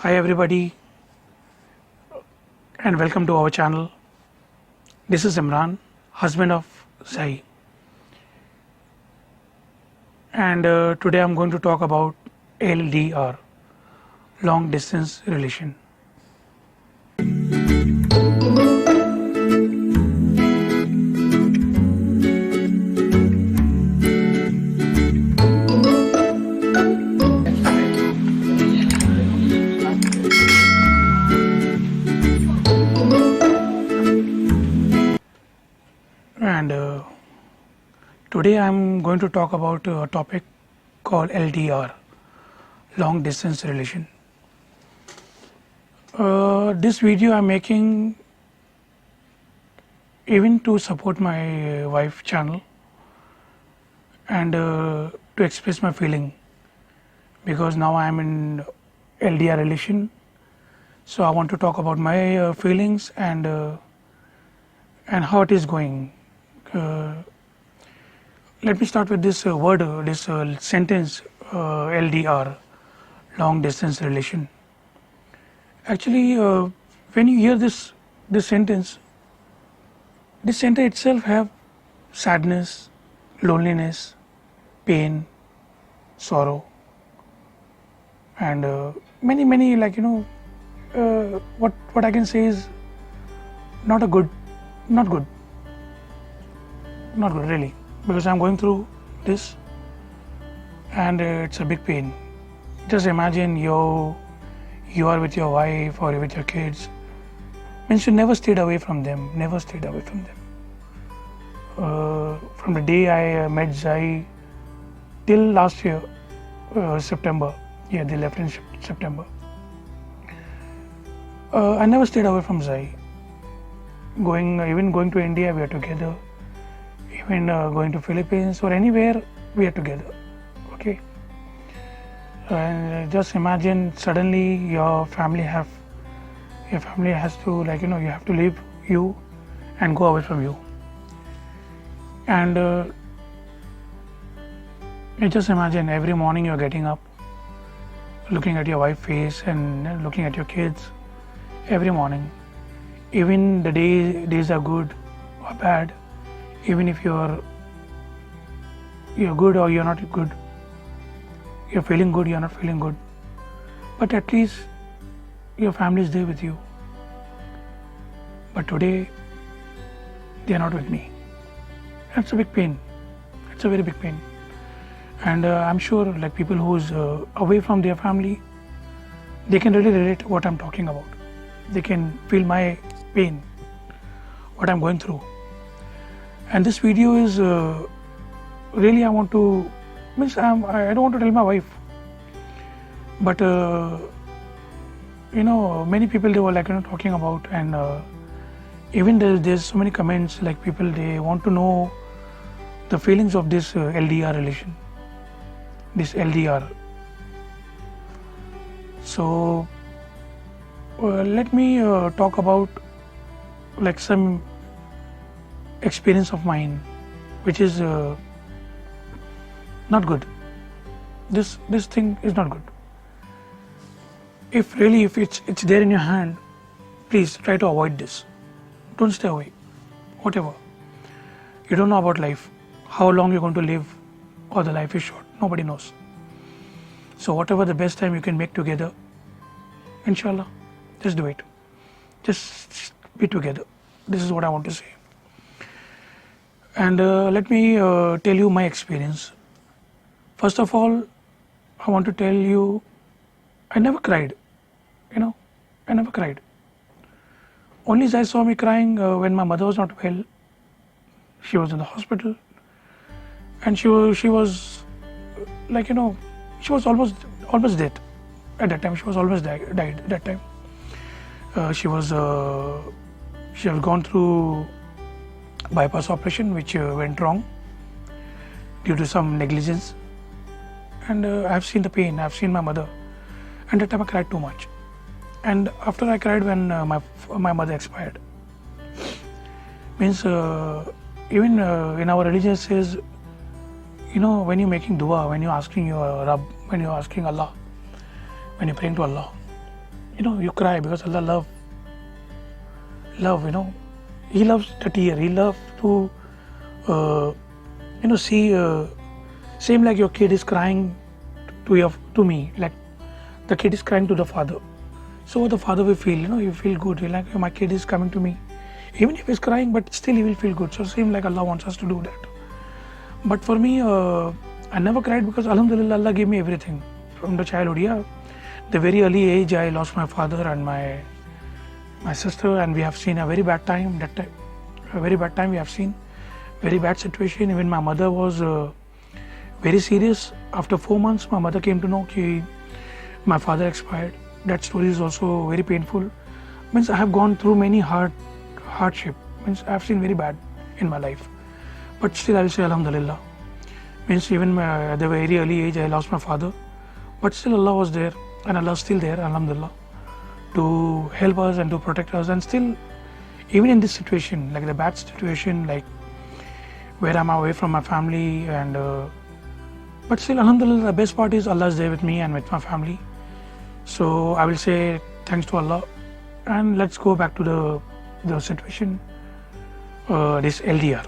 Hi everybody and welcome to our channel. This is Imran, husband of Zai, and today I'm going to talk about LDR, long distance relation. And today I'm going to talk about a topic called LDR, long distance relation. This video I'm making even to support my wife channel and to express my feeling, because now I'm in LDR relation, so I want to talk about my feelings and how it is going. Let me start with this word, this sentence, LDR, long distance relation. Actually, when you hear this sentence, this sentence itself have sadness, loneliness, pain, sorrow, and many what I can say is not good really, because I'm going through this and it's a big pain. Just imagine you are with your wife or with your kids, means you never stayed away from them. From the day I met Zai till last year, September. Yeah, they left in September. I never stayed away from Zai. Even going to India, we are together. Even going to Philippines or anywhere, we are together. Okay. And just imagine suddenly your family has to, you have to leave you and go away from you. And you just imagine every morning you're getting up, looking at your wife's face and looking at your kids every morning. Even the days are good or bad, even if you're good or you're not good, you're feeling good, you're not feeling good, but at least your family is there with you. But today they are not with me. That's a big pain. It's a very big pain. And I'm sure like people who's away from their family, they can really relate to what I'm talking about. They can feel my pain, what I'm going through. And this video is really I don't want to tell my wife, but many people they were talking about, and even there's so many comments, like people they want to know the feelings of this LDR relation, this LDR. So let me talk about like some experience of mine, which is not good. This thing is not good. If it's there in your hand, please try to avoid this. Don't stay away. Whatever. You don't know about life, how long you're going to live, or the life is short. Nobody knows. So whatever the best time you can make together, inshallah, just do it. Just be together. This is what I want to say. And let me tell you my experience. First of all, I want to tell you, I never cried. I never cried. Only Zai saw me crying when my mother was not well. She was in the hospital, and she was she was almost dead at that time. She was almost died at that time. She had gone through bypass operation, which went wrong due to some negligence, and I've seen the pain. I've seen my mother, and that time I cried too much. And after I cried when my mother expired, means even in our religion says, when you're making dua, when you're asking your Rabb, when you're asking Allah, when you're praying to Allah, you cry because Allah love, He loves the tear. He loves to, see, same like your kid is crying to me, like the kid is crying to the father. So the father will feel, you feel good. You're like, my kid is coming to me. Even if he's crying, but still he will feel good. So same like Allah wants us to do that. But for me, I never cried because Alhamdulillah, Allah gave me everything from the childhood. Yeah, the very early age, I lost my father and my sister, and we have seen a very bad time. That time, a very bad time. We have seen very bad situation. Even my mother was very serious. After 4 months, my mother came to know that my father expired. That story is also very painful. Means I have gone through many hardship. Means I have seen very bad in my life. But still, I will say Alhamdulillah. Means even at the very early age, I lost my father. But still, Allah was there, and Allah is still there, Alhamdulillah, to help us and to protect us. And still, even in this situation, like the bad situation, like where I'm away from my family, and but still, Alhamdulillah, the best part is Allah is there with me and with my family. So I will say thanks to Allah, and let's go back to the situation, this LDR.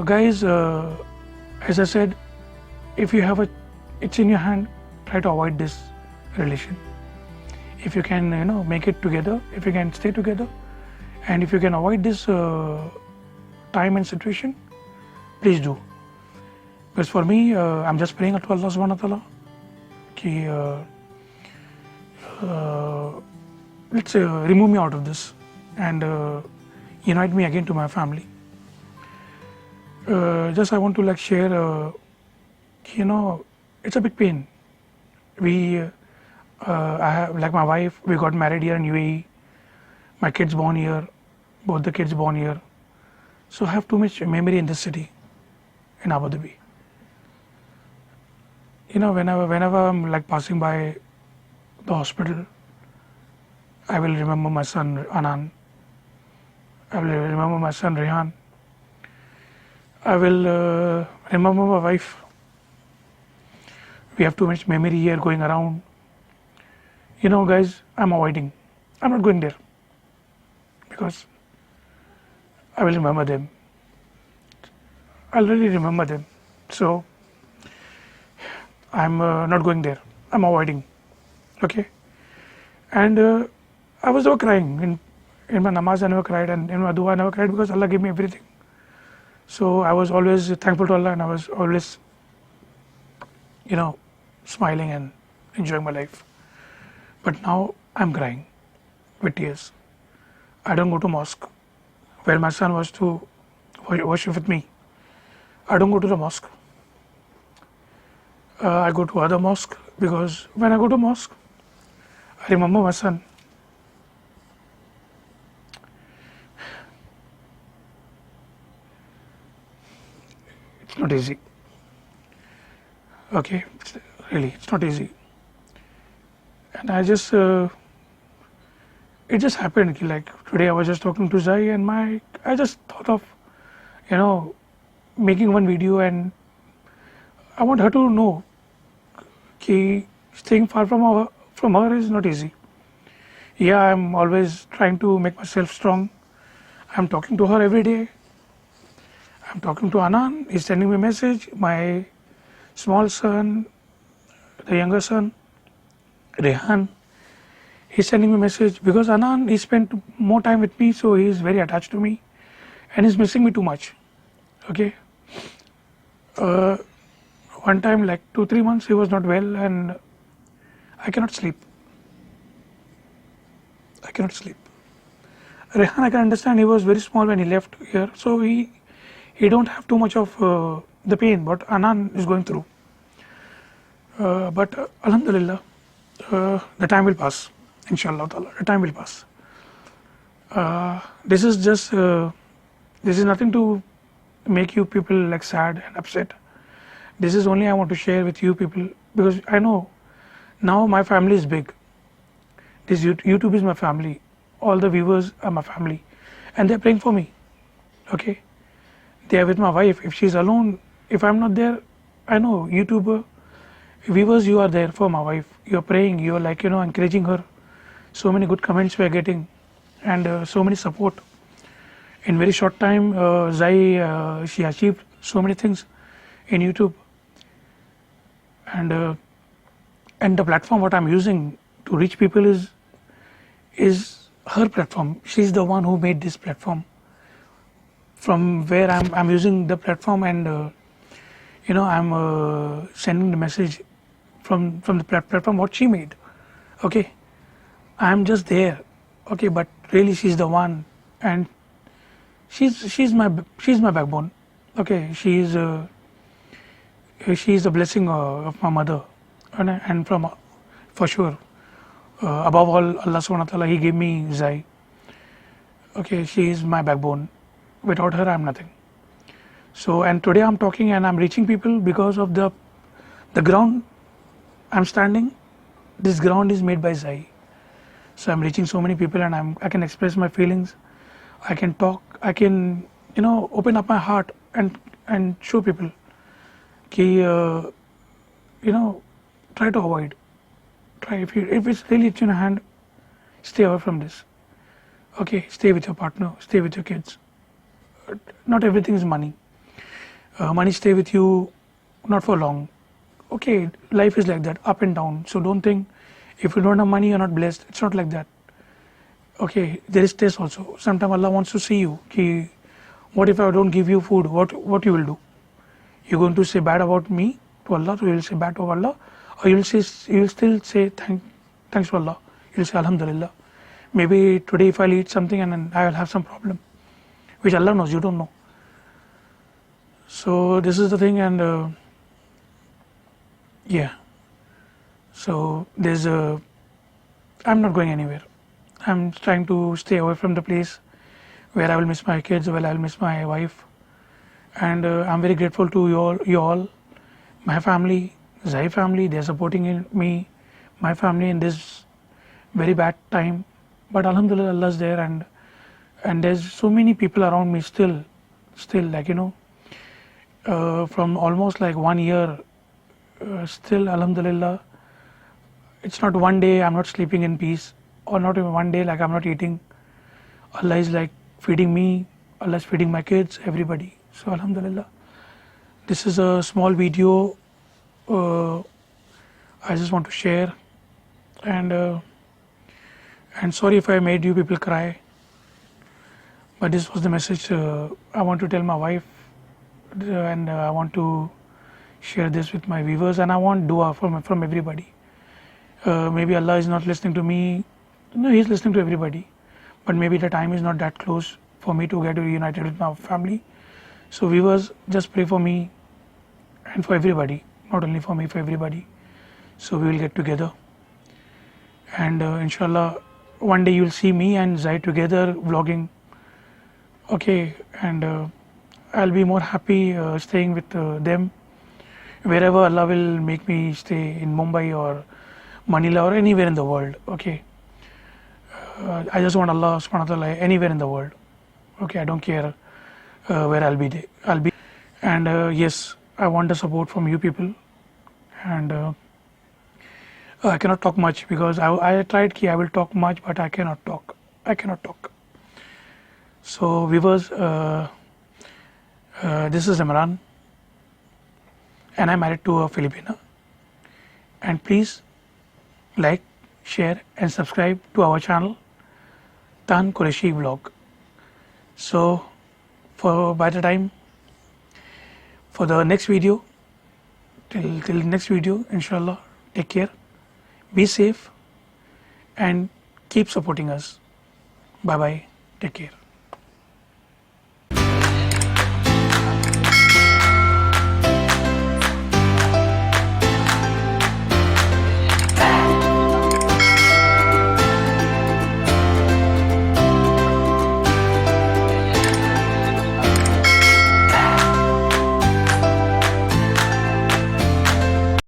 Guys, as I said, if you have it's in your hand, try to avoid this relation. If you can, make it together, if you can stay together, and if you can avoid this time and situation, please do. Because for me, I'm just praying to Allah subhanahu wa ta'ala ki, let's say, remove me out of this and unite me again to my family. Just I want to share, it's a big pain. I have, like my wife, we got married here in UAE. My kids born here, both the kids born here. So I have too much memory in this city, in Abu Dhabi. Whenever I'm passing by the hospital, I will remember my son Anan. I will remember my son Rehan. I will remember my wife. We have too much memory here going around. Guys, I'm avoiding. I'm not going there because I will remember them. I'll really remember them. So I'm not going there. I'm avoiding. Okay. And I was never crying. In my namaz, I never cried, and in my dua, I never cried because Allah gave me everything. So I was always thankful to Allah, and I was always, smiling and enjoying my life. But now I'm crying with tears. I don't go to mosque where my son was to worship with me. I don't go to the mosque. I go to other mosque because when I go to mosque, I remember my son. It's not easy. Okay, it's not easy. And I just, it just happened. Like today, I was just talking to Zai, and I just thought of, making one video, and I want her to know that staying far from her is not easy. Yeah, I'm always trying to make myself strong. I'm talking to her every day. I'm talking to Anan. He's sending me a message. My small son, the younger son, Rehan, he's sending me a message because Anan, he spent more time with me, so he's very attached to me, and he's missing me too much. Okay. One time, 2-3 months, he was not well, and I cannot sleep. Rehan, I can understand, he was very small when he left here, so he don't have too much of the pain what Anan is going through. But Alhamdulillah, the time will pass. Inshallah ta'ala, the time will pass. This is just, this is nothing to make you people sad and upset. This is only I want to share with you people because I know now my family is big. This YouTube is my family. All the viewers are my family, and they're praying for me. Okay, they are with my wife. If she's alone, if I'm not there, I know YouTube Viewers, you are there for my wife. You are praying. You are like, encouraging her. So many good comments we are getting, and so many support. In very short time, Zai, she achieved so many things in YouTube, and the platform what I'm using to reach people is her platform. She's the one who made this platform. From where I'm using the platform, and I'm sending the message from the platform what she made. Okay, I'm just there. Okay, but really she's the one, and she's my backbone. Okay, she's a blessing of my mother, and from for sure. Above all, Allah subhanahu wa ta'ala, He gave me Zai. Okay, she is my backbone. Without her, I'm nothing. So, and today I'm talking and I'm reaching people because of the ground I'm standing. This ground is made by Zai. So I'm reaching so many people, and I can express my feelings. I can talk. I can open up my heart and show people. Ki, try to avoid. Try if it's really in your hand, stay away from this. Okay, stay with your partner, stay with your kids. Not everything is money. Money stay with you not for long. Okay, life is like that, up and down. So don't think if you don't have money, you're not blessed. It's not like that. Okay, there is test also. Sometimes Allah wants to see you. Ki, what if I don't give you food? What you will do? You're going to say bad about me to Allah, so you will say bad to Allah, or you will still say thanks to Allah. You will say Alhamdulillah. Maybe today if I'll eat something and then I will have some problem, which Allah knows, you don't know. So this is the thing, and yeah. So I'm not going anywhere. I'm trying to stay away from the place where I will miss my kids, where I will miss my wife, and I'm very grateful to you all, my family, Zai family. They're supporting me, my family in this very bad time. But Alhamdulillah, Allah's there, and there's so many people around me still like from almost like 1 year, still Alhamdulillah. It's not one day I'm not sleeping in peace, or not even one day like I'm not eating. Allah is like feeding me, Allah is feeding my kids, everybody. So Alhamdulillah. This is a small video I just want to share, and sorry if I made you people cry, but this was the message I want to tell my wife, and I want to share this with my viewers, and I want dua from everybody. Maybe Allah is not listening to me. No, He's listening to everybody, but maybe the time is not that close for me to get reunited with my family. So viewers, just pray for me and for everybody, not only for me, for everybody. So we will get together, and inshallah one day you'll see me and Zai together vlogging. Okay, and I'll be more happy staying with them wherever Allah will make me stay, in Mumbai or Manila or anywhere in the world. Okay, I just want Allah subhanahu wa ta'ala anywhere in the world. Okay, I don't care where I'll be. And yes, I want the support from you people, and I cannot talk much because I tried I will talk much, but I cannot talk. So viewers, this is Imran, and I'm married to a Filipina, and please like, share and subscribe to our channel Tan Qureshi Vlog. So by the time for the next video, till next video, inshallah, take care, be safe, and keep supporting us. Bye bye, take care.